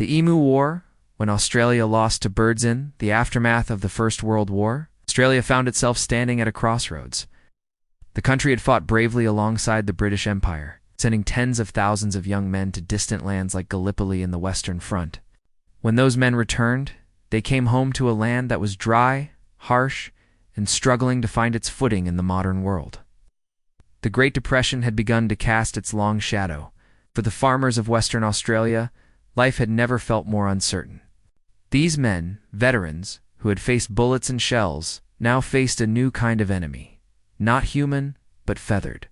The Emu War, when Australia lost to birds in the aftermath of the First World War, Australia found itself standing at a crossroads. The country had fought bravely alongside the British Empire, sending tens of thousands of young men to distant lands like Gallipoli in the Western Front. When those men returned, they came home to a land that was dry, harsh, and struggling to find its footing in the modern world. The Great Depression had begun to cast its long shadow. For the farmers of Western Australia, life had never felt more uncertain. These men, veterans, who had faced bullets and shells, now faced a new kind of enemy. Not human, but feathered.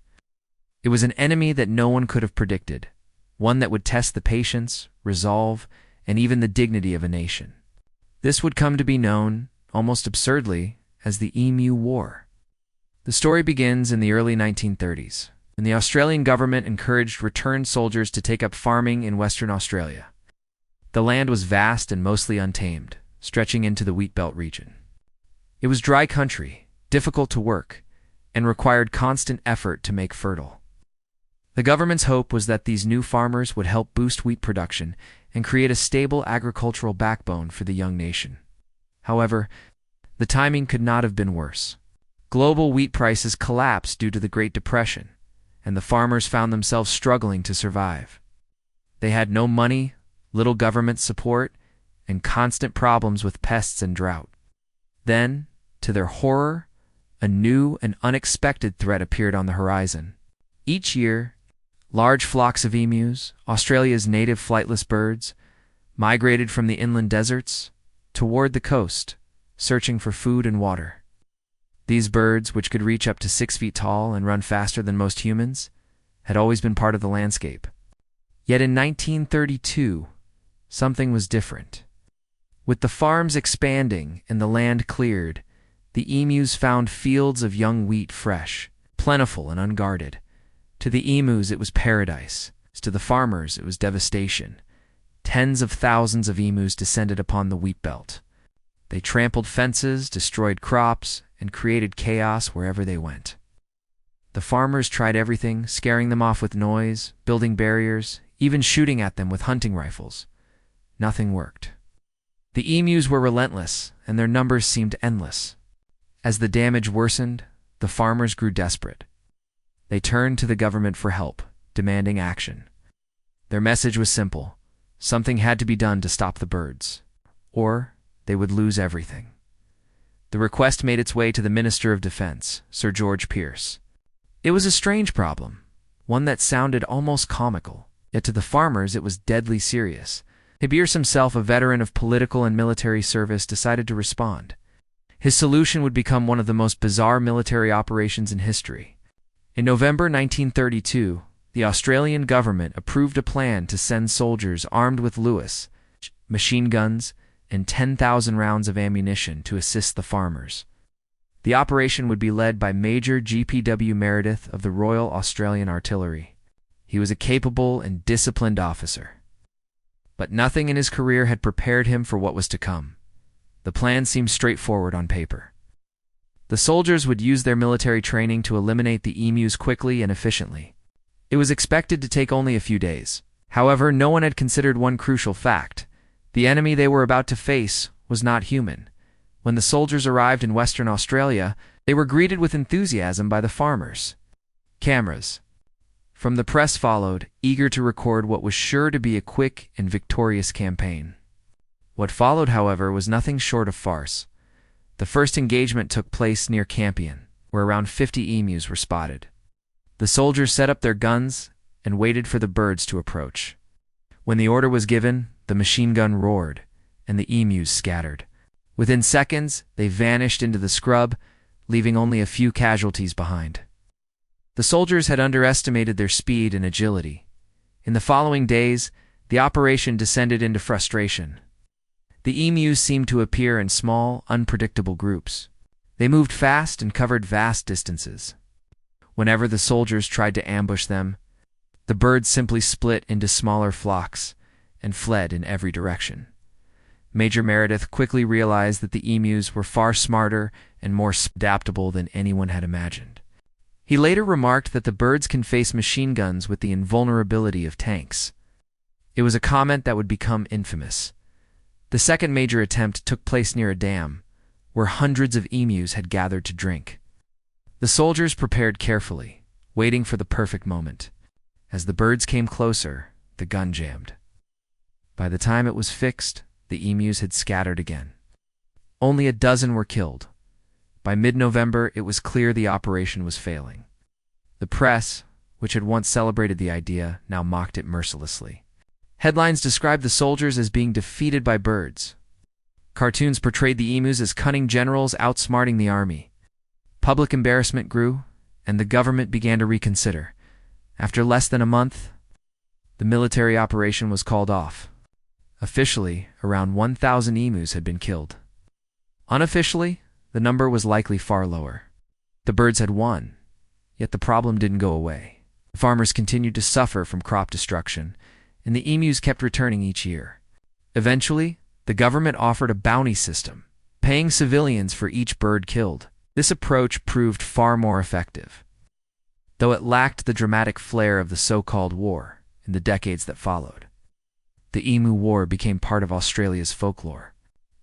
It was an enemy that no one could have predicted, one that would test the patience, resolve, and even the dignity of a nation. This would come to be known, almost absurdly, as the Emu War. The story begins in the early 1930s, when the Australian government encouraged returned soldiers to take up farming in Western Australia. The land was vast and mostly untamed, stretching into the wheat belt region. It was dry country, difficult to work, and required constant effort to make fertile. The government's hope was that these new farmers would help boost wheat production and create a stable agricultural backbone for the young nation. However, the timing could not have been worse. Global wheat prices collapsed due to the Great Depression, and the farmers found themselves struggling to survive. They had no money, little government support, and constant problems with pests and drought. Then, to their horror, a new and unexpected threat appeared on the horizon. Each year, large flocks of emus, Australia's native flightless birds, migrated from the inland deserts toward the coast, searching for food and water. These birds, which could reach up to 6 feet tall and run faster than most humans, had always been part of the landscape. Yet in 1932, something was different. With the farms expanding and the land cleared, the emus found fields of young wheat fresh, plentiful and unguarded. To the emus it was paradise. To the farmers it was devastation. Tens of thousands of emus descended upon the wheat belt. They trampled fences, destroyed crops, and created chaos wherever they went. The farmers tried everything, scaring them off with noise, building barriers, even shooting at them with hunting rifles. Nothing worked. The emus were relentless, and their numbers seemed endless. As the damage worsened, the farmers grew desperate. They turned to the government for help, demanding action. Their message was simple: something had to be done to stop the birds, or they would lose everything. The request made its way to the Minister of Defense, Sir George Pearce. It was a strange problem, one that sounded almost comical, yet to the farmers it was deadly serious. Pearce himself, a veteran of political and military service, decided to respond. His solution would become one of the most bizarre military operations in history. In November 1932, the Australian government approved a plan to send soldiers armed with Lewis machine guns and 10,000 rounds of ammunition to assist the farmers. The operation would be led by Major G.P.W. Meredith of the Royal Australian Artillery. He was a capable and disciplined officer. But nothing in his career had prepared him for what was to come. The plan seemed straightforward on paper. The soldiers would use their military training to eliminate the emus quickly and efficiently. It was expected to take only a few days. However, no one had considered one crucial fact. The enemy they were about to face was not human. When the soldiers arrived in Western Australia, they were greeted with enthusiasm by the farmers. Cameras from the press followed, eager to record what was sure to be a quick and victorious campaign. What followed, however, was nothing short of farce. The first engagement took place near Campion, where around 50 emus were spotted. The soldiers set up their guns and waited for the birds to approach. When the order was given, the machine gun roared, and the emus scattered. Within seconds, they vanished into the scrub, leaving only a few casualties behind. The soldiers had underestimated their speed and agility. In the following days, the operation descended into frustration. The emus seemed to appear in small, unpredictable groups. They moved fast and covered vast distances. Whenever the soldiers tried to ambush them, the birds simply split into smaller flocks and fled in every direction. Major Meredith quickly realized that the emus were far smarter and more adaptable than anyone had imagined. He later remarked that the birds can face machine guns with the invulnerability of tanks. It was a comment that would become infamous. The second major attempt took place near a dam, where hundreds of emus had gathered to drink. The soldiers prepared carefully, waiting for the perfect moment. As the birds came closer, the gun jammed. By the time it was fixed, the emus had scattered again. Only a dozen were killed. By mid-November, it was clear the operation was failing. The press, which had once celebrated the idea, now mocked it mercilessly. Headlines described the soldiers as being defeated by birds. Cartoons portrayed the emus as cunning generals outsmarting the army. Public embarrassment grew, and the government began to reconsider. After less than a month, the military operation was called off. Officially, around 1,000 emus had been killed. Unofficially, the number was likely far lower. The birds had won, yet the problem didn't go away. The farmers continued to suffer from crop destruction, and the emus kept returning each year. Eventually, the government offered a bounty system, paying civilians for each bird killed. This approach proved far more effective, though it lacked the dramatic flair of the so-called war in the decades that followed. The Emu War became part of Australia's folklore.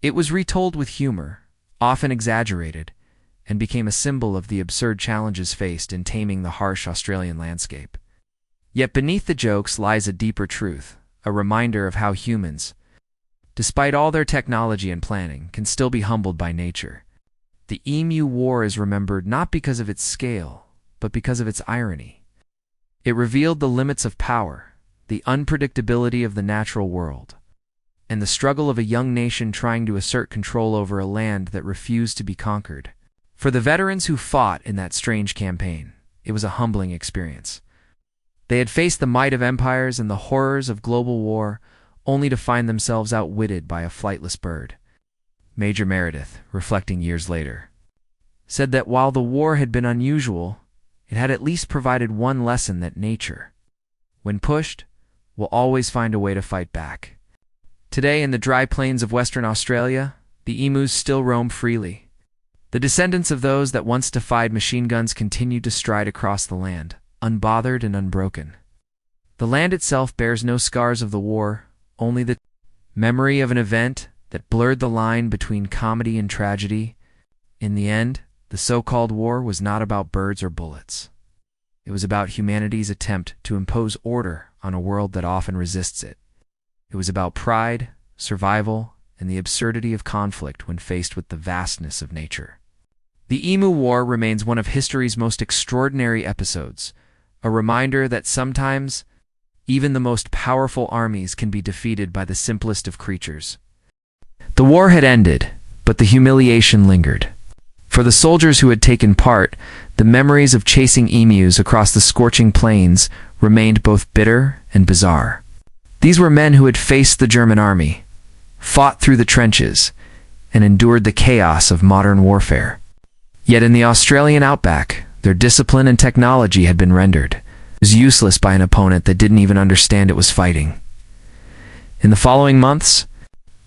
It was retold with humor, often exaggerated, and became a symbol of the absurd challenges faced in taming the harsh Australian landscape. Yet beneath the jokes lies a deeper truth, a reminder of how humans, despite all their technology and planning, can still be humbled by nature. The Emu War is remembered not because of its scale, but because of its irony. It revealed the limits of power, the unpredictability of the natural world, and the struggle of a young nation trying to assert control over a land that refused to be conquered. For the veterans who fought in that strange campaign, it was a humbling experience. They had faced the might of empires and the horrors of global war, only to find themselves outwitted by a flightless bird. Major Meredith, reflecting years later, said that while the war had been unusual, it had at least provided one lesson: that nature, when pushed, will always find a way to fight back. Today, in the dry plains of Western Australia, the emus still roam freely. The descendants of those that once defied machine guns continue to stride across the land, unbothered and unbroken. The land itself bears no scars of the war, only the memory of an event that blurred the line between comedy and tragedy. In the end, the so-called war was not about birds or bullets. It was about humanity's attempt to impose order on a world that often resists it. It was about pride, survival, and the absurdity of conflict when faced with the vastness of nature. The Emu War remains one of history's most extraordinary episodes, a reminder that sometimes even the most powerful armies can be defeated by the simplest of creatures. The war had ended, but the humiliation lingered. For the soldiers who had taken part, the memories of chasing emus across the scorching plains remained both bitter and bizarre. These were men who had faced the German army, fought through the trenches, and endured the chaos of modern warfare. Yet in the Australian outback, their discipline and technology had been rendered useless by an opponent that didn't even understand it was fighting. In the following months,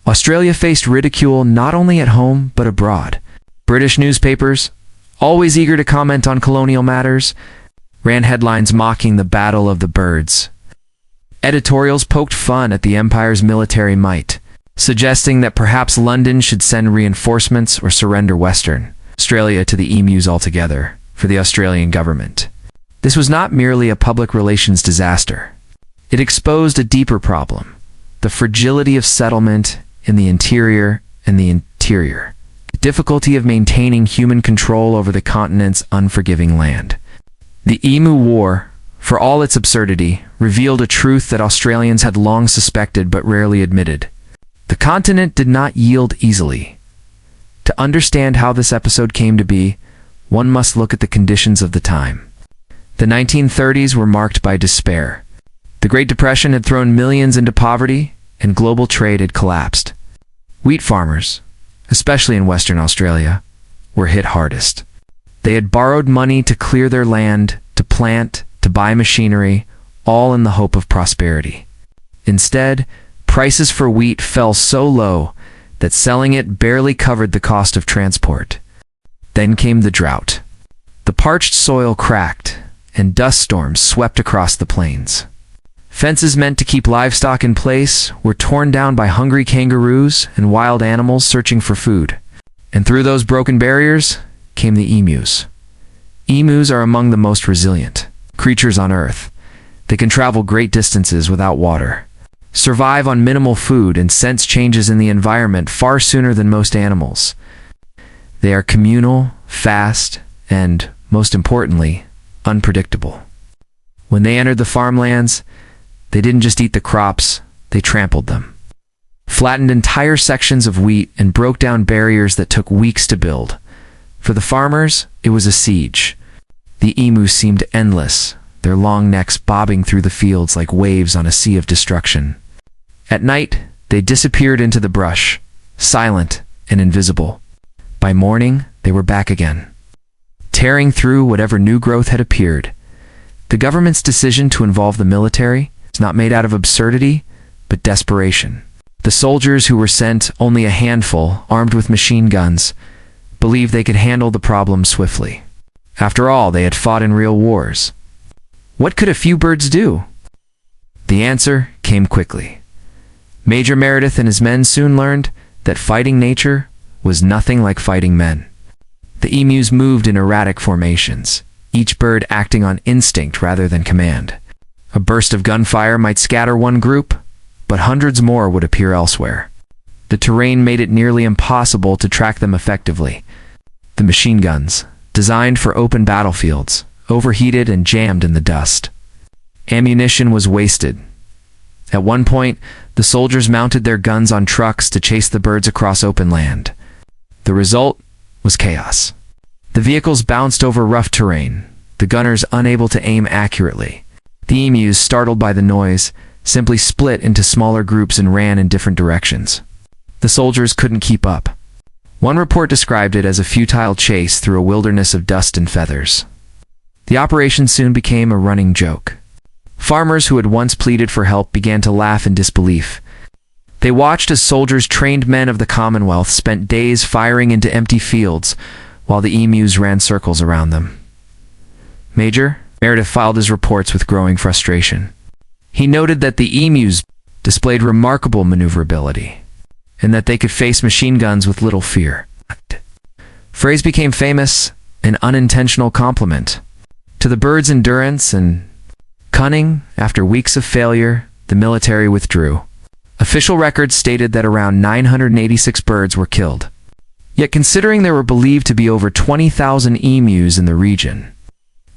Australia faced ridicule not only at home but abroad. British newspapers, always eager to comment on colonial matters, ran headlines mocking the Battle of the Birds. Editorials poked fun at the empire's military might, suggesting that perhaps London should send reinforcements or surrender Western Australia to the emus altogether for the Australian government. This was not merely a public relations disaster. It exposed a deeper problem: the fragility of settlement in the interior and the interior, the difficulty of maintaining human control over the continent's unforgiving land. The Emu War, for all its absurdity, revealed a truth that Australians had long suspected but rarely admitted. The continent did not yield easily. To understand how this episode came to be, one must look at the conditions of the time. The 1930s were marked by despair. The Great Depression had thrown millions into poverty, and global trade had collapsed. Wheat farmers, especially in Western Australia, were hit hardest. They had borrowed money to clear their land, to plant, to buy machinery, all in the hope of prosperity. Instead, prices for wheat fell so low that selling it barely covered the cost of transport. Then came the drought. The parched soil cracked, and dust storms swept across the plains. Fences meant to keep livestock in place were torn down by hungry kangaroos and wild animals searching for food. And through those broken barriers came the emus. Emus are among the most resilient creatures on Earth. They can travel great distances without water, survive on minimal food, and sense changes in the environment far sooner than most animals. They are communal, fast, and, most importantly, unpredictable. When they entered the farmlands, they didn't just eat the crops, they trampled them, flattened entire sections of wheat, and broke down barriers that took weeks to build. For the farmers, it was a siege. The emus seemed endless, their long necks bobbing through the fields like waves on a sea of destruction. At night, they disappeared into the brush, silent and invisible. By morning, they were back again, tearing through whatever new growth had appeared. The government's decision to involve the military is not made out of absurdity, but desperation. The soldiers who were sent, only a handful, armed with machine guns, believed they could handle the problem swiftly. After all, they had fought in real wars. What could a few birds do? The answer came quickly. Major Meredith and his men soon learned that fighting nature was nothing like fighting men. The emus moved in erratic formations, each bird acting on instinct rather than command. A burst of gunfire might scatter one group, but hundreds more would appear elsewhere. The terrain made it nearly impossible to track them effectively. The machine guns, designed for open battlefields, overheated and jammed in the dust. Ammunition was wasted. At one point, the soldiers mounted their guns on trucks to chase the birds across open land. The result was chaos. The vehicles bounced over rough terrain, the gunners unable to aim accurately. The emus, startled by the noise, simply split into smaller groups and ran in different directions. The soldiers couldn't keep up. One report described it as a futile chase through a wilderness of dust and feathers. The operation soon became a running joke. Farmers who had once pleaded for help began to laugh in disbelief. They watched as soldiers, trained men of the Commonwealth, spent days firing into empty fields while the emus ran circles around them. Major Meredith filed his reports with growing frustration. He noted that the emus displayed remarkable maneuverability, and that they could face machine guns with little fear. Phrase became famous, an unintentional compliment to the birds' endurance and cunning. After weeks of failure, the military withdrew. Official records stated that around 986 birds were killed. Yet considering there were believed to be over 20,000 emus in the region,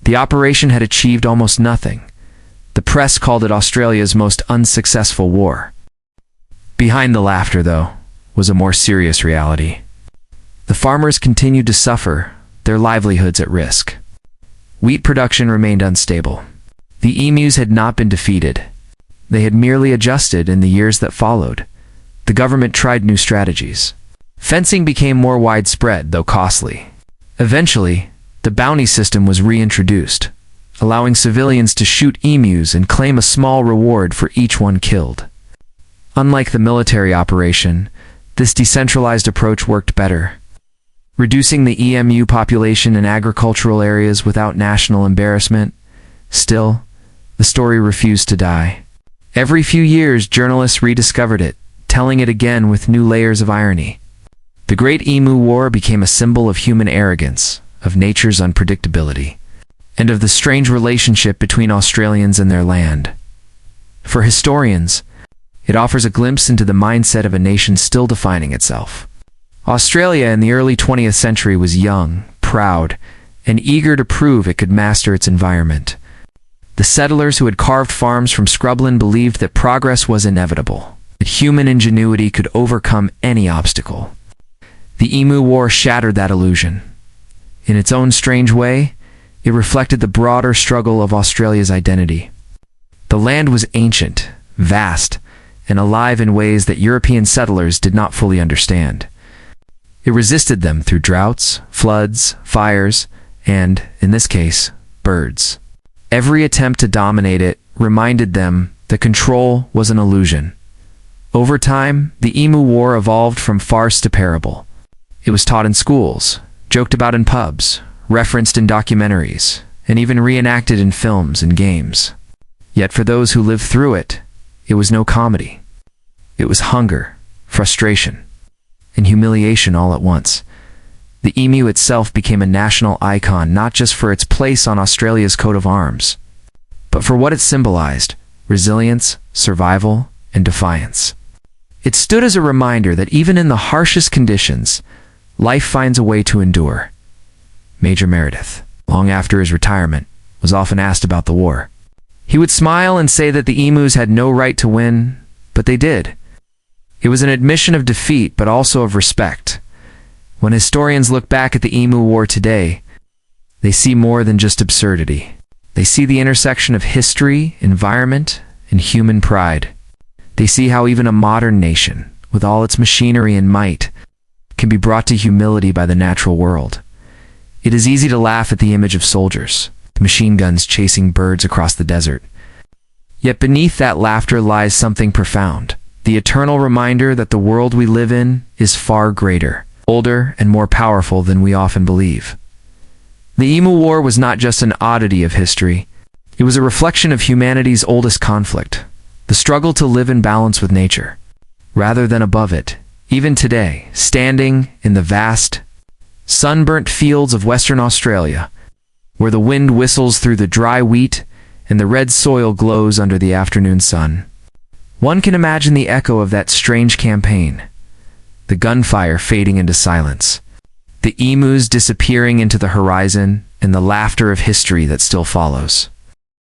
the operation had achieved almost nothing. The press called it Australia's most unsuccessful war. Behind the laughter, though, was a more serious reality. The farmers continued to suffer, their livelihoods at risk. Wheat production remained unstable. The emus had not been defeated. They had merely adjusted in the years that followed. The government tried new strategies. Fencing became more widespread, though costly. Eventually, the bounty system was reintroduced, allowing civilians to shoot emus and claim a small reward for each one killed. Unlike the military operation, this decentralized approach worked better, reducing the emu population in agricultural areas without national embarrassment. Still, the story refused to die. Every few years, journalists rediscovered it, telling it again with new layers of irony. The Great Emu War became a symbol of human arrogance, of nature's unpredictability, and of the strange relationship between Australians and their land. For historians, it offers a glimpse into the mindset of a nation still defining itself. Australia in the early 20th century was young, proud, and eager to prove it could master its environment. The settlers who had carved farms from scrubland believed that progress was inevitable, that human ingenuity could overcome any obstacle. The Emu War shattered that illusion. In its own strange way, it reflected the broader struggle of Australia's identity. The land was ancient, vast, and alive in ways that European settlers did not fully understand. It resisted them through droughts, floods, fires, and, in this case, birds. Every attempt to dominate it reminded them that control was an illusion. Over time, the Emu War evolved from farce to parable. It was taught in schools, joked about in pubs, referenced in documentaries, and even reenacted in films and games. Yet for those who lived through it, it was no comedy. It was hunger, frustration, and humiliation all at once. The emu itself became a national icon not just for its place on Australia's coat of arms, but for what it symbolized: resilience, survival, and defiance. It stood as a reminder that even in the harshest conditions, life finds a way to endure. Major Meredith, long after his retirement, was often asked about the war. He would smile and say that the emus had no right to win, but they did. It was an admission of defeat, but also of respect. When historians look back at the Emu War today, they see more than just absurdity. They see the intersection of history, environment, and human pride. They see how even a modern nation, with all its machinery and might, can be brought to humility by the natural world. It is easy to laugh at the image of soldiers, the machine guns chasing birds across the desert. Yet beneath that laughter lies something profound, the eternal reminder that the world we live in is far greater, older, and more powerful than we often believe. The Emu War was not just an oddity of history. It was a reflection of humanity's oldest conflict, the struggle to live in balance with nature, rather than above it. Even today, standing in the vast, sunburnt fields of Western Australia, where the wind whistles through the dry wheat and the red soil glows under the afternoon sun, one can imagine the echo of that strange campaign, the gunfire fading into silence, the emus disappearing into the horizon, and the laughter of history that still follows.